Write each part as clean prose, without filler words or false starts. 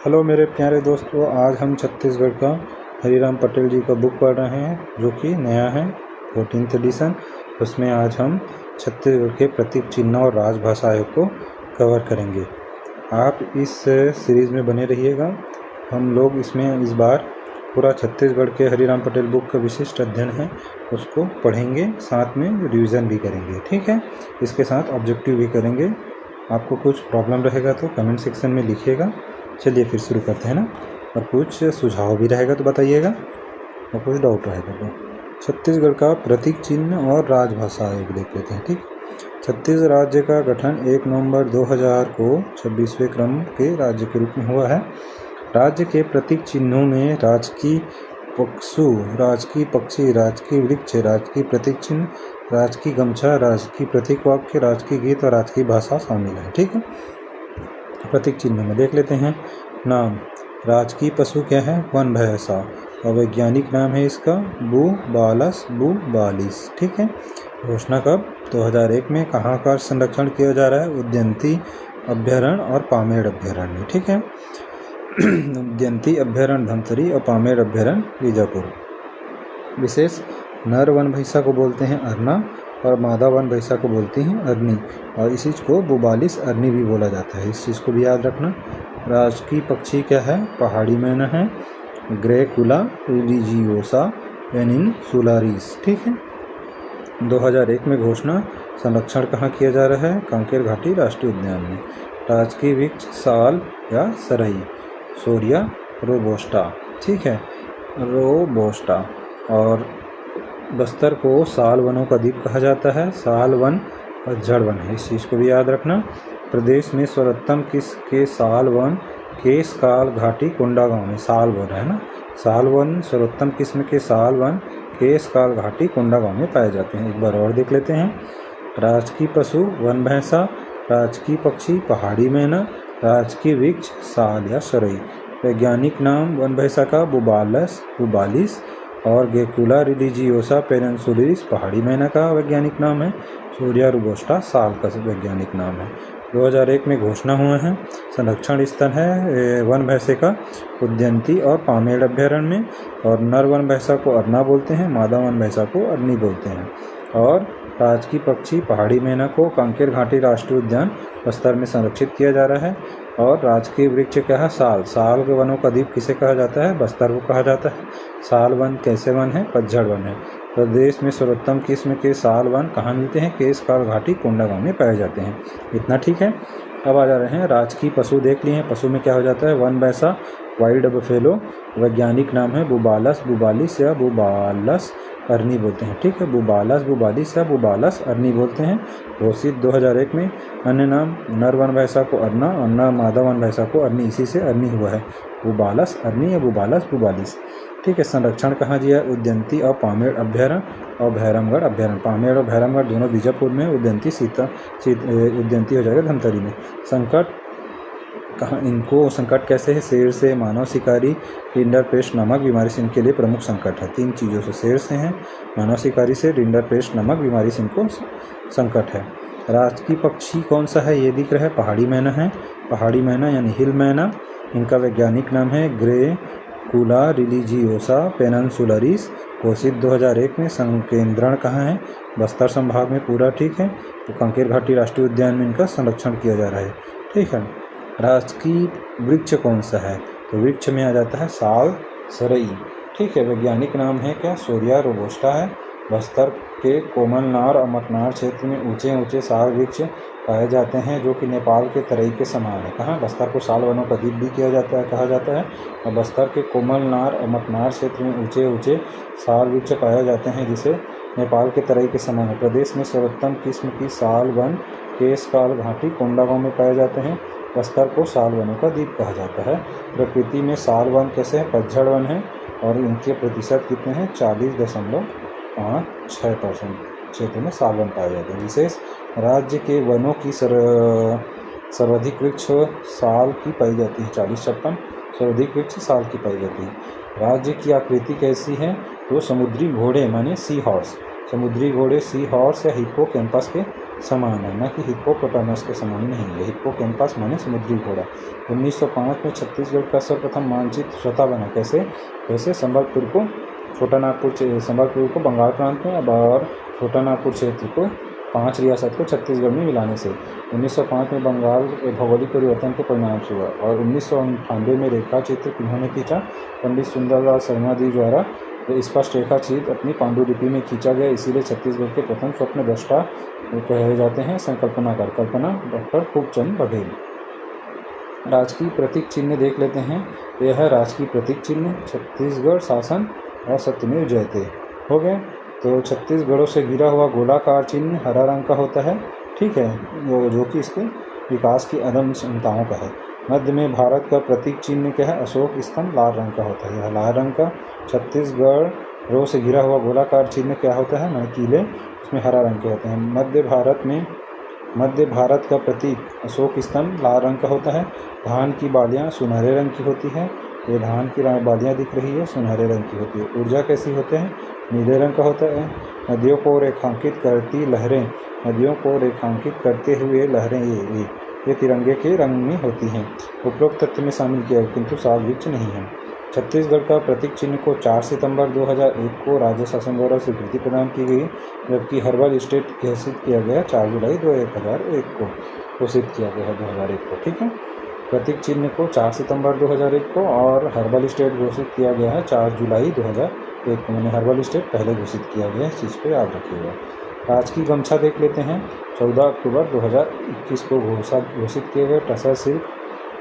Hello मेरे प्यारे दोस्तों, आज हम छत्तीसगढ़ का हरिराम पटेल जी का बुक पढ़ रहे हैं जो कि नया है 14th एडिशन। उसमें आज हम छत्तीसगढ़ के प्रतीक चिन्ह और राजभाषाओं को कवर करेंगे। आप इस सीरीज़ में बने रहिएगा। हम लोग इसमें इस बार पूरा छत्तीसगढ़ के हरिराम पटेल बुक का विशिष्ट अध्ययन है उसको पढ़ेंगे, साथ में रिवीजन भी करेंगे। ठीक है, इसके साथ ऑब्जेक्टिव भी करेंगे। आपको कुछ प्रॉब्लम रहेगा तो कमेंट सेक्शन में लिखिएगा। चलिए फिर शुरू करते हैं ना। और कुछ सुझाव भी रहेगा तो बताइएगा, और कुछ डाउट रहेगा तो। छत्तीसगढ़ का प्रतीक चिन्ह और राजभाषा एक देख लेते हैं। ठीक, छत्तीसगढ़ राज्य का गठन 1 नवंबर 2000 को 26वें क्रम के राज्य के रूप में हुआ है। राज्य के प्रतीक चिन्हों में राजकीय पशु, राजकीय पक्षी, राजकीय वृक्ष, राजकीय प्रतीक चिन्ह, राजकीय गमछा, राजकीय प्रतीक वाक्य, राजकीय गीत और राजकीय भाषा शामिल है। ठीक है, प्रतीक चिन्ह में देख लेते हैं। नाम, राजकीय पशु क्या है? वन भैंसा। और वैज्ञानिक नाम है इसका बुबालस बुबालिस। ठीक है, घोषणा कब? 2001 में। कहाँ का संरक्षण किया जा रहा है? उदयंती अभ्यारण्य और पामेड़ अभ्यारण्य। ठीक है, उदयंती अभ्यारण्य धमतरी और पामेड़ अभ्यारण्य बीजापुर। विशेष, नर वन भैंसा को बोलते हैं अरना और मादा वन भैंसा को बोलती हैं अरनी, और इसी को बुबालिस अरनी भी बोला जाता है। इस चीज़ को भी याद रखना। राजकीय पक्षी क्या है? पहाड़ी मैना है, ग्रेकुला रिलीजियोसा पेनिनसुलारिस। ठीक है, 2001 में घोषणा। संरक्षण कहाँ किया जा रहा है? कांकेर घाटी राष्ट्रीय उद्यान में। राजकीय वृक्ष साल या सरई, सोरिया रोबोस्टा। ठीक है, रोबोस्टा। और बस्तर को साल वनों का द्वीप कहा जाता है। साल वन पतझड़ वन है, इस चीज़ को भी याद रखना। प्रदेश में सर्वोत्तम किस्म के साल वन केशकाल घाटी कोंडागांव में। साल वन है ना, साल वन सर्वोत्तम किस्म के साल वन केशकाल घाटी कोंडागांव में पाए जाते हैं। एक बार और देख लेते हैं। राजकीय पशु वन भैंसा, राजकीय पक्षी पहाड़ी मैना, राजकीय वृक्ष साल या सरई। वैज्ञानिक नाम वन भैंसा का बुबालस बुबालिस और गेकुला रिलीजियोसा पेनिनसुलारिस पहाड़ी मैना का वैज्ञानिक नाम है। सोरिया रोबोस्टा साल का वैज्ञानिक नाम है। 2001 में घोषणा हुए हैं। संरक्षण स्थल है वन भैंसे का उदयंती और पामेड़ अभ्यारण्य में, और नर वन भैंसा को अरना बोलते हैं, मादा वन भैंसा को अरनी बोलते हैं। और राजकीय पक्षी पहाड़ी मैना को कांकेर घाटी राष्ट्रीय उद्यान बस्तर में संरक्षित किया जा रहा है। और राजकीय वृक्ष क्या है? साल। साल के वनों का द्वीप किसे कहा जाता है? बस्तर को कहा जाता है। साल वन कैसे वन है? पतझड़ वन है। प्रदेश में सर्वोत्तम किस्म के साल वन कहाँ मिलते हैं? केशकाल घाटी कोंडागांव में पाए जाते हैं। इतना ठीक है। अब आ जा रहे हैं राजकीय पशु देख लिए हैं। पशु में क्या हो जाता है? वन भैंसा वाइल्ड बफेलो। वैज्ञानिक नाम है बुबालस बुबालिस या बुबालस अरनी बोलते हैं। ठीक है, बुबालस बुबालिस या बुबालस अरनी बोलते हैं। घोषित 2001 में। अन्य नाम, नर वन भैंसा को अरना और नर मादा वन भैंसा को अरनी, इसी से अरनी हुआ है। बुबालस अरनी या बुबालस बुबालिस। ठीक है, संरक्षण कहाँ दिया है? उदयंती और पामेड़ अभ्यारण्य और भैरमगढ़ अभ्यारण्य। पामेड़ और भैरमगढ़ दोनों बीजापुर में, उदयंती उदयंती हो जाएगा धमतरी में। संकट कहाँ? इनको संकट कैसे है? शेर से, मानव शिकारी, रिंडरपेस्ट नामक बीमारी से इनके लिए प्रमुख संकट है। 3 चीज़ों से, शेर से हैं, मानव शिकारी से, रिंडरपेस्ट नामक बीमारी से इनको संकट है। राजकीय पक्षी कौन सा है? ये दिख रहा है, पहाड़ी मैना है। पहाड़ी मैना यानी हिल मैना। इनका वैज्ञानिक नाम है ग्रेकुला रिलीजियोसा पेनिनसुलारिस। घोषित 2001 में। संकेंद्रण कहाँ है? बस्तर संभाग में पूरा। ठीक है, तो कांकेर घाटी राष्ट्रीय उद्यान में इनका संरक्षण किया जा रहा है। ठीक है, राजकीय वृक्ष कौन सा है? तो वृक्ष में आ जाता है साल सरई। ठीक है, वैज्ञानिक नाम है क्या? सोरिया रोबोस्टा है। बस्तर के कोमलनार और मकनार क्षेत्र में ऊंचे ऊंचे साल वृक्ष पाए जाते हैं जो कि नेपाल के तराई के समान है। कहाँ? बस्तर को साल वनों का द्वीप भी किया जाता है, कहा जाता है। और बस्तर के कोमलनार और मकनार क्षेत्र में ऊंचे ऊंचे साल वृक्ष पाए जाते हैं जिसे नेपाल के तराई के समान है। प्रदेश में सर्वोत्तम किस्म की साल वन केशकाल घाटी कोंडागांव में पाए जाते हैं। बस्तर को साल वनों का द्वीप कहा जाता है। प्रकृति में साल वन कैसे है? पतझड़ वन है, और इनके प्रतिशत कितने हैं? 40.56% क्षेत्र में साल वन पाए जाते हैं। विशेष, राज्य के वनों की सर्वाधिक वृक्ष साल की पाई जाती है, 4056 सर्वाधिक वृक्ष साल की पाई जाती है। राज्य की आकृति कैसी है? तो समुद्री घोड़े माने सी हॉर्स, समुद्री घोड़े सी हॉर्स या हिप्पोकैम्पस के समान है, न कि हिप्पोपोटामस के समान नहीं है। हिप्पोकैम्पस माने समुद्री घोड़ा। 1905 में छत्तीसगढ़ का सर्वप्रथम मानचित्र स्वतः बना। कैसे संबलपुर को संबलपुर को बंगाल प्रांत में और छोटा नागपुर क्षेत्र को 5 रियासत को छत्तीसगढ़ में मिलाने से। 1905 में बंगाल भौगोलिक परिवर्तन के परिणाम से हुआ और 1998 में रेखा चित्र किन्होंने खींचा? पंडित सुंदरलाल शर्मा जी द्वारा स्पष्ट रेखा चित्र अपनी पांडुलिपि में खींचा गया। इसीलिए छत्तीसगढ़ के प्रथम स्वप्न दृष्टा कहे जाते हैं संकल्पनाकार। कल्पना डॉक्टर खूबचंद बघेल। राजकीय प्रतीक चिन्ह देख लेते हैं। यह है राजकीय प्रतीक चिन्ह, छत्तीसगढ़ शासन और सत्यमेव जयते। हो गए। तो छत्तीसगढ़ों से घिरा हुआ गोलाकार चिन्ह हरा रंग का होता है, ठीक है, जो कि इसके विकास की अदम्य क्षमताओं का है। मध्य में भारत का प्रतीक चिन्ह क्या है? अशोक स्तंभ लाल रंग का होता है। यह लाल रंग का छत्तीसगढ़ से घिरा हुआ गोलाकार चिन्ह क्या होता है? कीले, उसमें हरा रंग के होते हैं। मध्य भारत का प्रतीक अशोक स्तंभ लाल रंग का होता है। धान की बालियाँ सुनहरे रंग की होती है। ये धान की बालियाँ दिख रही है, सुनहरे रंग की होती है। ऊर्जा कैसी होते हैं? नीले रंग का होता है। नदियों को रेखांकित करती लहरें, नदियों को रेखांकित करते हुए लहरें ये तिरंगे के रंग में होती हैं। उपरोक्त तथ्य में शामिल किया किंतु साल वृक्ष नहीं है। छत्तीसगढ़ का प्रतीक चिन्ह को 4 सितंबर 2001 को राज्य शासन द्वारा स्वीकृति प्रदान की गई, जबकि हर्बल स्टेट घोषित किया गया 4 जुलाई 2001 को घोषित किया गया है 2001 को। ठीक है, प्रतीक चिन्ह को 4 सितंबर 2001 को और हर्बल स्टेट घोषित किया गया है 4 जुलाई 2001 को। मैंने हर्बल स्टेट पहले घोषित किया गया है, इस चीज़ को याद रखिएगा। राजकीय गमछा देख लेते हैं। 14 अक्टूबर 2021 को घोषित किया गया टसर सिल्क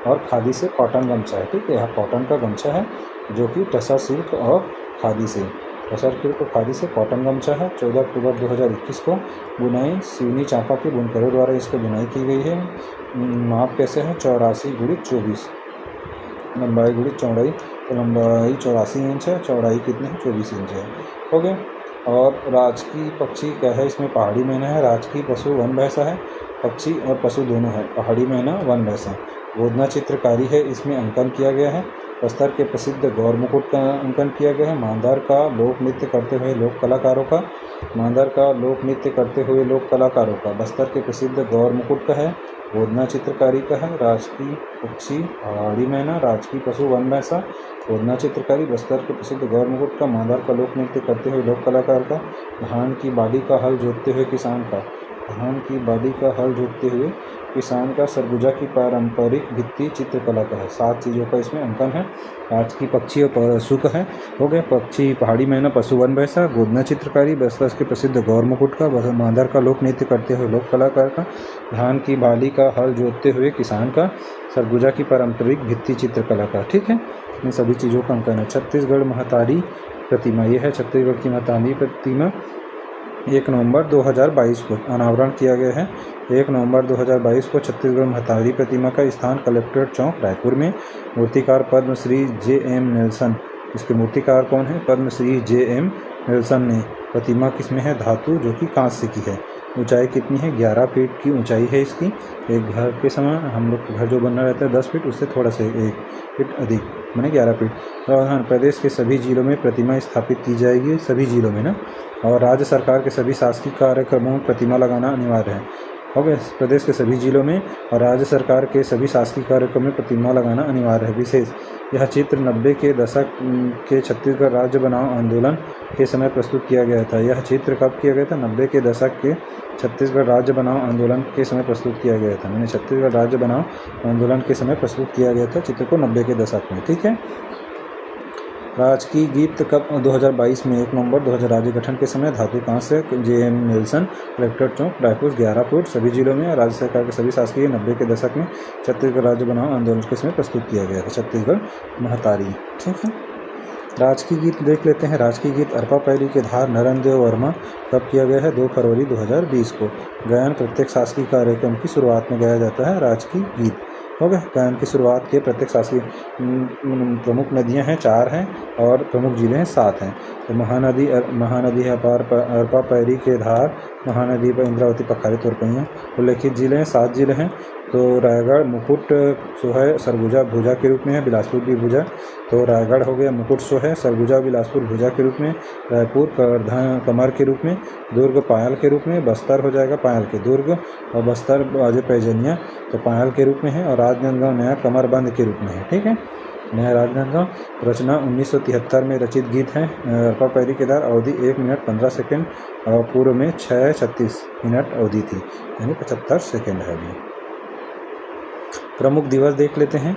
और खादी से कॉटन गमछा है। ठीक है, यह कॉटन का गमछा है जो कि टसर सिल्क और खादी से कॉटन गमछा है। 14 अक्टूबर 2021 को बुनाई सिवनी चांपा के बुनकरों द्वारा इसकी बुनाई की गई है। माप कैसे है? 84x24, लंबाई गुणित चौड़ाई, तो लंबाई 84 इंच है, चौड़ाई कितनी है? 24 इंच है। हो गया। और राजकीय पक्षी क्या है? इसमें पहाड़ी मैना है। राजकीय पशु वन भैंसा है, पक्षी और पशु दोनों है। पहाड़ी मैना, वन भैंसा। गोदना चित्रकारी है, इसमें अंकन किया गया है। बस्तर के प्रसिद्ध गौर मुकुट का अंकन किया गया है। मांदार का लोक नृत्य करते हुए लोक कलाकारों का बस्तर के प्रसिद्ध गौर मुकुट का है। गोदना चित्रकारी का है। राजकीय पक्षी पहाड़ी मैना, राजकीय पशु वन भैंसा, गोदना चित्रकारी, बस्तर के प्रसिद्ध गौर मुकुट का, मांदार का लोक नृत्य करते हुए लोक कलाकार का, धान की बाली का हल जोतते हुए किसान का, सरगुजा की पारंपरिक भित्ति चित्रकला का है। 7 चीज़ों का इसमें अंकन है। राजकीय पक्षी और पशु का है। हो गए। पक्षी पहाड़ी मैना, पशु वन भैंसा, गोदना चित्रकारी, बस्तर के प्रसिद्ध गौर मुकुट का, मांदार का लोक नृत्य करते हुए लोक कलाकार का, धान की बाली का हल जोतते हुए किसान का, सरगुजा की पारंपरिक भित्ति चित्रकला का। ठीक है, इन सभी चीज़ों का अंकन है। छत्तीसगढ़ महतारी प्रतिमा, यह है छत्तीसगढ़ की महतारी प्रतिमा। 1 नवंबर 2022 को अनावरण किया गया है। 1 नवंबर 2022 को छत्तीसगढ़ महतारी प्रतिमा का स्थान कलेक्ट्रेट चौक रायपुर में। मूर्तिकार पद्मश्री JM नेल्सन। इसके मूर्तिकार कौन है? पद्मश्री JM नेल्सन ने। प्रतिमा किसमें है? धातु, जो कि कांस्य की है। ऊंचाई कितनी है? 11 फीट की ऊंचाई है इसकी। एक घर के समान, हम लोग का घर जो बनना रहता है 10 फीट, उससे थोड़ा सा 1 फीट अधिक, माने 11 फीट। राजस्थान प्रदेश के सभी जिलों में प्रतिमा स्थापित की जाएगी, सभी जिलों में ना। और राज्य सरकार के सभी शासकीय कार्यक्रमों में प्रतिमा लगाना अनिवार्य है। हो गए। प्रदेश के सभी जिलों में और राज्य सरकार के सभी शासकीय कार्यक्रमों में प्रतिमा लगाना अनिवार्य है। विशेष, यह चित्र 90 के दशक के छत्तीसगढ़ राज्य बनाओ आंदोलन के समय प्रस्तुत किया गया था। यह चित्र कब किया गया था? 90 के दशक के छत्तीसगढ़ राज्य बनाओ आंदोलन के समय प्रस्तुत किया गया था। मैंने छत्तीसगढ़ राज्य बनाओ आंदोलन के समय प्रस्तुत किया गया था चित्र को 90 के दशक में। ठीक है। राजकीय गीत कब? 2022 में 1 नवंबर 2000 राज्य गठन के समय धातु कांस्य JM नेल्सन, कलेक्ट्रेट चौक रायपुर 11 फुट सभी जिलों में। राज्य सरकार के सभी शासकीय 90 के दशक में छत्तीसगढ़ राज्य बनाओ आंदोलन के समय प्रस्तुत किया गया था। छत्तीसगढ़ महतारी। ठीक है। राजकीय गीत देख लेते हैं। राजकीय गीत अरपा पैरी के धार नरेंद्र वर्मा कब किया गया है? 2 फरवरी 2020 को। गायन प्रत्येक शासकीय कार्यक्रम की शुरुआत में गाया जाता है राजकीय गीत। हो गया। गायन की शुरुआत के प्रत्येक शासकीय प्रमुख नदियां हैं 4 हैं और प्रमुख जिले हैं 7 हैं। तो महानदी है अरपा पैरी के धार, महानदी पर इंद्रावती, पखारी, तोरपैया। उल्लेखित जिले हैं 7 जिले हैं। तो रायगढ़ मुकुट जो है सरगुजा भुजा के रूप में है, बिलासपुर भी भुजा। तो रायगढ़ हो गया मुकुट सो है, सरगुजा बिलासपुर भुजा के रूप में, रायपुर कमर के रूप में, दुर्ग पायल के रूप में, बस्तर हो जाएगा पायल के दुर्ग, और बस्तर बाजे पैजनिया तो पायल के रूप में है, और राजनांदगांव नया कमरबंद के रूप में है। ठीक है, नया राजनांदगांव। रचना 1973 में रचित गीत है। अरपा पैरी केदार, अवधि 1 मिनट 15 सेकेंड, और पूर्व में 6:36 मिनट अवधि थी, यानी 75 सेकेंड है अभी। प्रमुख दिवस देख लेते हैं।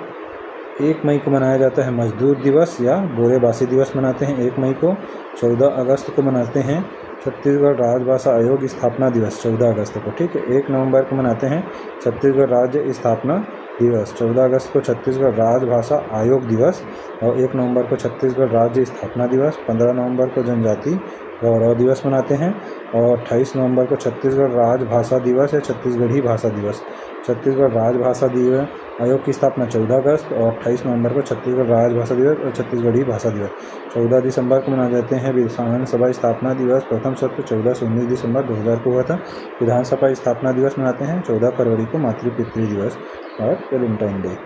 1 मई को मनाया जाता है मजदूर दिवस या गोरेबासी दिवस मनाते हैं 1 मई को। 14 अगस्त को मनाते हैं छत्तीसगढ़ राजभाषा आयोग स्थापना दिवस 14 अगस्त को। ठीक है, 1 नवंबर को मनाते हैं छत्तीसगढ़ राज्य स्थापना दिवस। 14 अगस्त को छत्तीसगढ़ राजभाषा आयोग दिवस, और 1 नवंबर को छत्तीसगढ़ राज्य स्थापना दिवस। 15 नवंबर को जनजाति गौरव दिवस मनाते हैं, और 28 नवंबर को छत्तीसगढ़ राजभाषा दिवस या छत्तीसगढ़ी भाषा दिवस। छत्तीसगढ़ राजभाषा दिवस आयोग की स्थापना 14 अगस्त, और 28 नवंबर को छत्तीसगढ़ राजभाषा दिवस और छत्तीसगढ़ी भाषा दिवस। 14 दिसंबर को मनाए जाते हैं विधानसभा स्थापना दिवस। प्रथम सत्र 14 से 19 दिसंबर 2000 को हुआ था। विधानसभा स्थापना दिवस मनाते हैं 14 फरवरी को मातृ पितृ दिवस और वैलेंटाइन डे।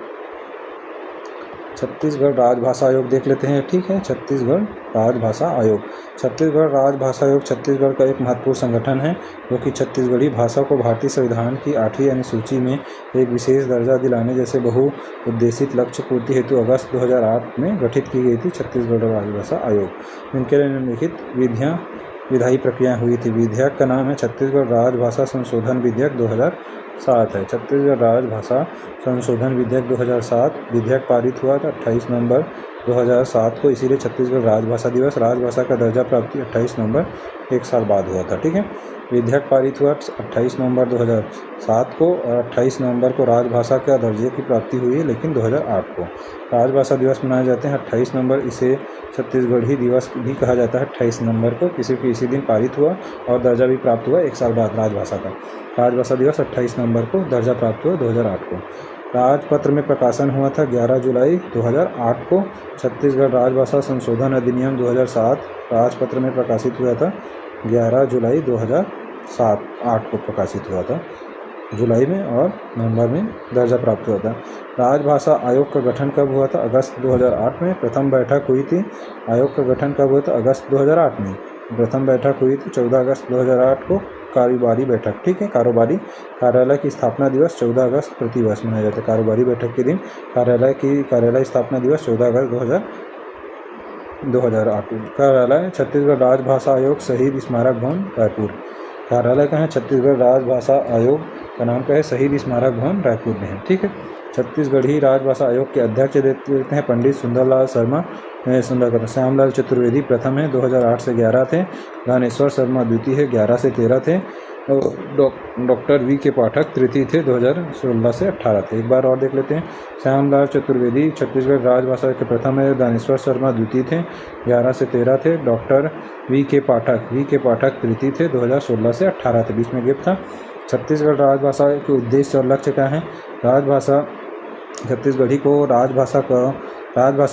छत्तीसगढ़ राजभाषा आयोग देख लेते हैं। ठीक है, छत्तीसगढ़ राजभाषा आयोग। छत्तीसगढ़ राजभाषा आयोग छत्तीसगढ़ का एक महत्वपूर्ण संगठन है जो कि छत्तीसगढ़ी भाषा को भारतीय संविधान की 8वीं अनुसूची में एक विशेष दर्जा दिलाने जैसे बहुउद्देशित लक्ष्य पूर्ति हेतु अगस्त 2008 में गठित की गई थी छत्तीसगढ़ राजभाषा आयोग। इनके लिए निम्नलिखित विधायी प्रक्रिया हुई थी। विधेयक का नाम है छत्तीसगढ़ राजभाषा संशोधन विधेयक 2007 है। छत्तीसगढ़ राजभाषा संशोधन विधेयक 2007 विधेयक पारित हुआ था 28 नवंबर 2007 को, इसीलिए छत्तीसगढ़ राजभाषा दिवस राजभाषा का दर्जा प्राप्ति 28 नवंबर 1 साल बाद हुआ था। ठीक है, विधेयक पारित हुआ 28 नवंबर 2007 को, और 28 नवंबर को राजभाषा का दर्जे की प्राप्ति हुई है, लेकिन 2008 को। राजभाषा दिवस मनाए जाते हैं 28 नवंबर, इसे छत्तीसगढ़ी दिवस भी कहा जाता है। 28 नवंबर को इसी दिन पारित हुआ और दर्जा भी प्राप्त हुआ 1 साल बाद राजभाषा का। राजभाषा दिवस 28 नवंबर को, दर्जा प्राप्त हुआ 2008 को। राजपत्र में प्रकाशन हुआ था 11 जुलाई 2008 को। छत्तीसगढ़ राजभाषा संशोधन अधिनियम 2007 राजपत्र में प्रकाशित हुआ था 11 जुलाई 2007-8 को प्रकाशित हुआ था जुलाई में, और नवंबर में दर्जा प्राप्त हुआ था। राजभाषा आयोग का गठन कब हुआ था? अगस्त 2008 में प्रथम बैठक हुई थी। आयोग का गठन कब हुआ था? अगस्त 2008 में प्रथम बैठक हुई थी 14 अगस्त 2008 को। कारोबारी बैठक, ठीक है, कारोबारी कार्यालय की स्थापना दिवस 14 अगस्त प्रतिवर्ष मनाया जाता है। कारोबारी बैठक के दिन कार्यालय स्थापना दिवस 14 अगस्त 2008। कार्यालय छत्तीसगढ़ राजभाषा आयोग शहीद स्मारक भवन रायपुर। कार्यालय का है छत्तीसगढ़ राजभाषा आयोग का नाम क्या है? शहीद स्मारक भवन रायपुर में है। ठीक है, छत्तीसगढ़ी राजभाषा आयोग के अध्यक्ष देते हैं पंडित सुंदरलाल शर्मा। श्यामलाल चतुर्वेदी प्रथम है, 2008 से 11 थे। दानेश्वर शर्मा द्वितीय है, 11 से 13 थे। डॉक्टर वी के पाठक तृतीय थे, 2016 से 18 थे। एक बार और देख लेते हैं। श्यामलाल चतुर्वेदी छत्तीसगढ़ राजभाषा के प्रथम है, दानेश्वर शर्मा द्वितीय थे, 11 से 13 थे। डॉक्टर वी के पाठक तृतीय थे, 2016 से 18 थे, बीच में गैप था। छत्तीसगढ़ राजभाषा के उद्देश्य और लक्ष्य क्या है? राजभाषा छत्तीसगढ़ी को राजभाषा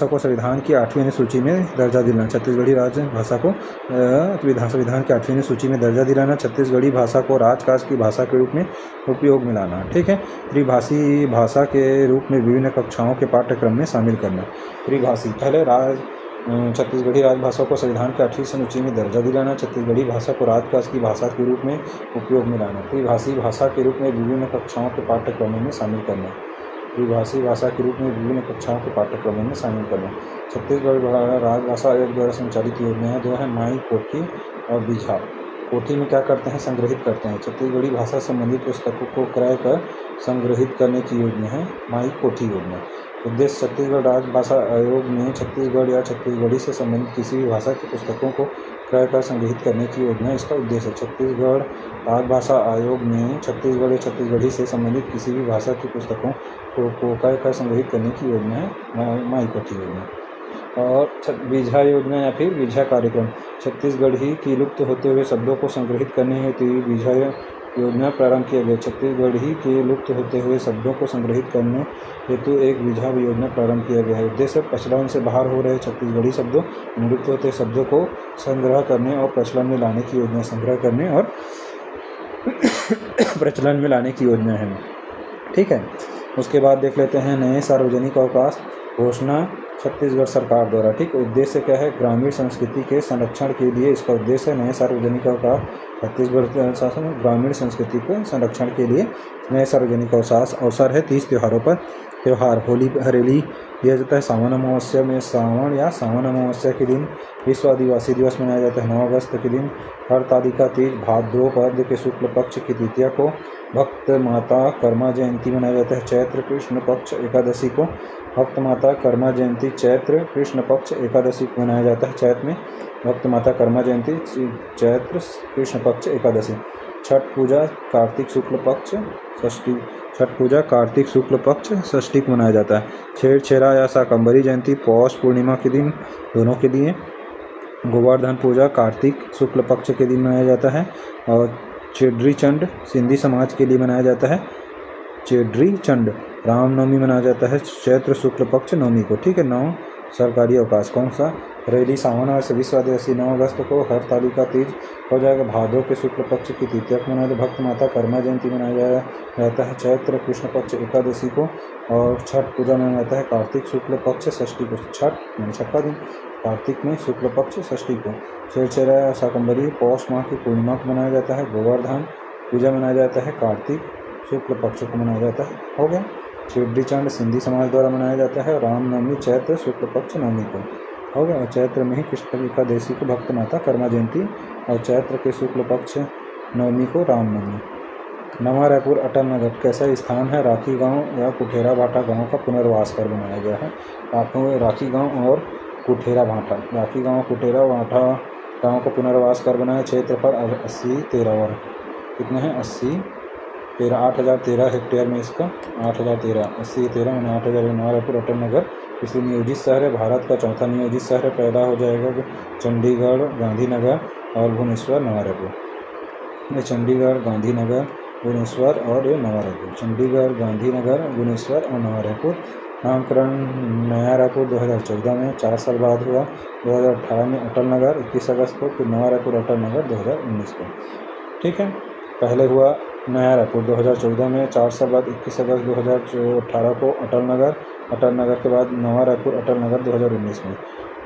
को संविधान की 8वीं अनुसूची में दर्जा दिलाना। छत्तीसगढ़ी राजभाषा को संविधान की 8वीं अनुसूची में दर्जा दिलाना। छत्तीसगढ़ी भाषा को राजकाज की भाषा के रूप में उपयोग में लाना। ठीक है, त्रिभाषी भाषा के रूप में विभिन्न कक्षाओं के पाठ्यक्रम में शामिल करना। त्रिभाषी पहले छत्तीसगढ़ी राजभाषा को संविधान की 8वीं अनुसूची में दर्जा दिलाना। छत्तीसगढ़ी भाषा को राजकाज की भाषा के रूप में उपयोग में लाना। त्रिभाषी भाषा के रूप में विभिन्न कक्षाओं के पाठ्यक्रमों में शामिल करना। त्रिभाषी भाषा के रूप में विभिन्न कक्षाओं के पाठ्यक्रमों में शामिल करना। छत्तीसगढ़ राजभाषा आयोग द्वारा संचालित योजनाएं दो हैं, माई कोठी और बीझा। कोठी में क्या करते हैं? संग्रहित करते हैं। छत्तीसगढ़ी भाषा संबंधित पुस्तकों को क्रय कर संग्रहित करने की योजना है माई कोठी योजना। उद्देश्य छत्तीसगढ़ राजभाषा आयोग में छत्तीसगढ़ या छत्तीसगढ़ी से संबंधित किसी भी भाषा की पुस्तकों को क्रय कर संग्रहित करने की योजना इसका उद्देश्य है। छत्तीसगढ़ राजभाषा आयोग में छत्तीसगढ़ या छत्तीसगढ़ी से संबंधित किसी भी भाषा की पुस्तकों को क्रय कर संग्रहित करने की योजना है माई कोठी योजना। और बीझा योजना या फिर बीझा कार्यक्रम, छत्तीसगढ़ी की लुप्त होते हुए शब्दों को संग्रहित करने हेतु बीझा योजना प्रारंभ किया गया। छत्तीसगढ़ी के लुप्त होते हुए शब्दों को संग्रहित करने हेतु एक बीझा योजना प्रारंभ किया गया है। उद्देश्य प्रचलन से बाहर हो रहे छत्तीसगढ़ी शब्दों, लुप्त होते शब्दों को संग्रह करने और प्रचलन में लाने की योजना। संग्रह करने और प्रचलन में लाने की योजना है। ठीक है। उसके बाद देख लेते हैं नए सार्वजनिक अवकाश घोषणा छत्तीसगढ़ सरकार द्वारा। ठीक, उद्देश्य क्या है? ग्रामीण संस्कृति के संरक्षण के लिए इसका उद्देश्य है नए सार्वजनिक अवकाश छत्तीसगढ़ शासन में ग्रामीण संस्कृति के संरक्षण के लिए नए सार्वजनिक अवसर है 30 त्योहारों पर। त्यौहार होली हरेली दिया जाता है सावन अमावस्या में, सावन अमावस्या के दिन विश्व आदिवासी दिवस मनाया जाता है 9 अगस्त के दिन। हरतालिका तीज भाद्रपद के शुक्ल पक्ष की तृतीया को। भक्त माता कर्मा जयंती मनाया जाता है चैत्र कृष्ण पक्ष एकादशी को। भक्त माता कर्मा जयंती चैत्र कृष्ण पक्ष एकादशी को मनाया जाता है चैत्र में। भक्त माता कर्मा जयंती चैत्र कृष्ण पक्ष एकादशी। छठ पूजा कार्तिक शुक्ल पक्ष षष्ठी। छठ पूजा कार्तिक शुक्ल पक्ष षष्ठी को मनाया जाता है। छेरछेरा या शाकंभरी जयंती पौष पूर्णिमा के दिन दोनों के लिए। गोवर्धन पूजा कार्तिक शुक्ल पक्ष के दिन मनाया जाता है। और चेड्री चंड सिंधी समाज के लिए मनाया जाता है। चेड्री चंड रामनवमी मनाया जाता है चैत्र शुक्ल पक्ष नवमी को। ठीक है। 9 सरकारी अवकाश कौन सा? हरेली सावन और विश्व आदिवासी 9 अगस्त को। हरतालिका तीज हो जाएगा भादो के शुक्ल पक्ष की तृतीया को मनाया। भक्त माता कर्मा जयंती मनाया जाता है चैत्र कृष्ण पक्ष एकादशी को। और छठ पूजा मनाया जाता है कार्तिक शुक्ल पक्ष षष्ठी को। छठ का दिन कार्तिक में शुक्ल पक्ष षष्ठी को। छेरछेरा या शाकंभरी पौष माह की पूर्णिमा को मनाया जाता है। गोवर्धन पूजा मनाया जाता है कार्तिक शुक्ल पक्ष को मनाया जाता है। हो गया। चेड्री चंड सिंधी समाज द्वारा मनाया जाता है। रामनवमी चैत्र शुक्ल पक्ष नवमी को। हो गया। और चैत्र में ही कृष्ण एकादशी को भक्त माता कर्मा जयंती और चैत्र के शुक्ल पक्ष नवमी को रामनवमी। नवा रायपुर अटल नगर कैसा स्थान है? राखी गांव या कुठेरा भाटा गांव का पुनर्वास कर बनाया गया है। राखी गांव और कुठेरा भाटा। राखी गांव कुठेरा भाटा गांव का पुनर्वास कर बनाया। क्षेत्रफल 80-13 वर्ग कितने हैं? 8,013 हेक्टेयर में इसका 8,013 मैंने 8,000। नवा रायपुर अटल नगर इसलिए नियोजित शहर है। भारत का चौथा नियोजित शहर है। पहला हो जाएगा चंडीगढ़ गांधीनगर और भुवनेश्वर नवा रायपुर। ये चंडीगढ़ गांधीनगर भुवनेश्वर और ये नवा रायपुर। चंडीगढ़ गांधीनगर भुवनेश्वर और नवा रायपुर। नामकरण नया रायपुर 2014 में 4 साल बाद हुआ। 2018 में अटल नगर 21 अगस्त को। फिर नवा रायपुर अटल नगर 2019 को। ठीक है। पहले हुआ नया रायपुर 2014 में, 4 साल बाद 21 अगस्त 2018 को अटल नगर के बाद नवा रायपुर अटल नगर 2019 में।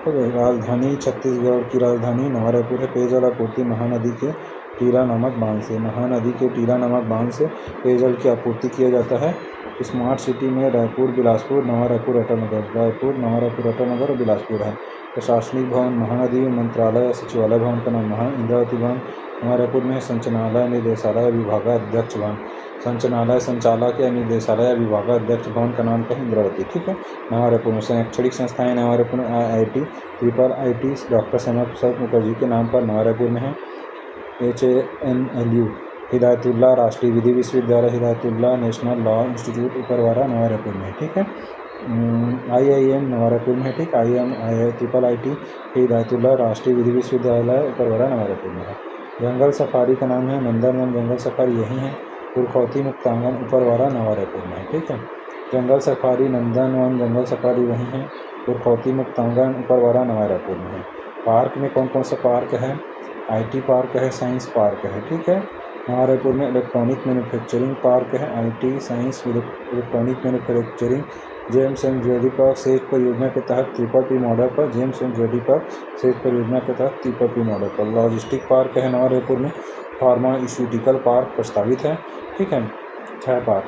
हो गई। राजधानी छत्तीसगढ़ की राजधानी नवा रायपुर है। पेयजल आपूर्ति महानदी के टीला नामक बांध से। महानदी के टीला नामक बांध से पेयजल की आपूर्ति किया जाता है। स्मार्ट सिटी में रायपुर बिलासपुर नवा रायपुर अटल नगर, रायपुर नवा रायपुर अटल नगर और बिलासपुर है। प्रशासनिक भवन महानदी मंत्रालय या सचिवालय भवन का नाम इंद्रावती भवन नवा रायपुर में। संचालनालय निर्देशालय विभागाध्यक्ष भवन। संचालक या निर्देशालय या विभागाध्यक्ष भवन का नाम है इंद्रावती। ठीक है। नवा रायपुर में शैक्षणिक संस्थाएं नवा रायपुर में IIT IIT doctor Shyama Prasad Mukherjee के नाम पर नवा रायपुर में है। HNLU हिदायतुल्लाह राष्ट्रीय विधि विश्वविद्यालय हिदायतुल्लाह नेशनल लॉ इंस्टीट्यूट उपरवाड़ा नवा रायपुर में है। ठीक है। IIM नवा रायपुर में है। ठीक। IIT हिदायतुल्लाह राष्ट्रीय विधि विश्वविद्यालय उपरवाड़ा नवा रायपुर में है। जंगल सफारी का नाम है नंदनवन जंगल सफारी यही है। पुरखौती मुक्तांगन उपरवाड़ा नवा रायपुर में है। ठीक है। जंगल सफारी नंदनवन जंगल सफारी वही है। पुरखौती मुक्तांगन उपरवाड़ा नवा रायपुर में है। पार्क में कौन कौन सा पार्क है? IT पार्क है, साइंस पार्क है। ठीक है। नवा रायपुर में इलेक्ट्रॉनिक मैन्युफैक्चरिंग पार्क है। IT science electronic manufacturing. James and jewellery park says परियोजना के तहत PPP मॉडल पर। James and jewellery park says परियोजना के तहत PPP मॉडल पर। लॉजिस्टिक पार्क है नवा रायपुर में। फार्मास्यूटिकल पार्क प्रस्तावित है। ठीक है। 6 park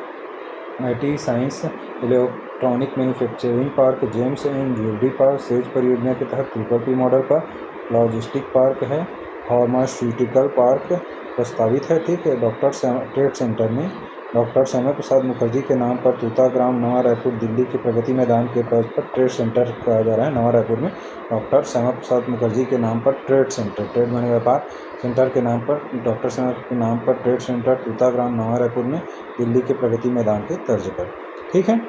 IT science electronic manufacturing park, James and jewellery park says परियोजना के तहत PPP मॉडल पर। लॉजिस्टिक पार्क है। फार्मास्यूटिकल पार्क प्रस्तावित है। ठीक है। ट्रेड सेंटर में डॉक्टर श्यामा प्रसाद मुखर्जी के नाम पर तूताग्राम नवा रायपुर दिल्ली के प्रगति मैदान के तर्ज पर ट्रेड सेंटर कहा जा रहा है। नवा रायपुर में डॉक्टर श्यामा प्रसाद मुखर्जी के नाम पर ट्रेड सेंटर, ट्रेड माने व्यापार, सेंटर के नाम पर डॉक्टर श्यामा के नाम पर ट्रेड सेंटर तूताग्राम नवा रायपुर में दिल्ली के प्रगति मैदान के तर्ज पर। ठीक है।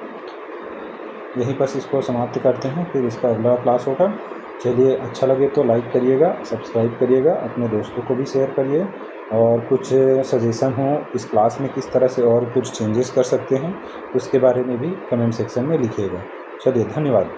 यहीं पर इसको समाप्त करते हैं, फिर इसका अगला क्लास होगा। चलिए, अच्छा लगे तो लाइक करिएगा, सब्सक्राइब करिएगा, अपने दोस्तों को भी शेयर करिए, और कुछ सजेशन हो इस क्लास में किस तरह से और कुछ चेंजेस कर सकते हैं उसके बारे में भी कमेंट सेक्शन में लिखिएगा। चलिए, धन्यवाद।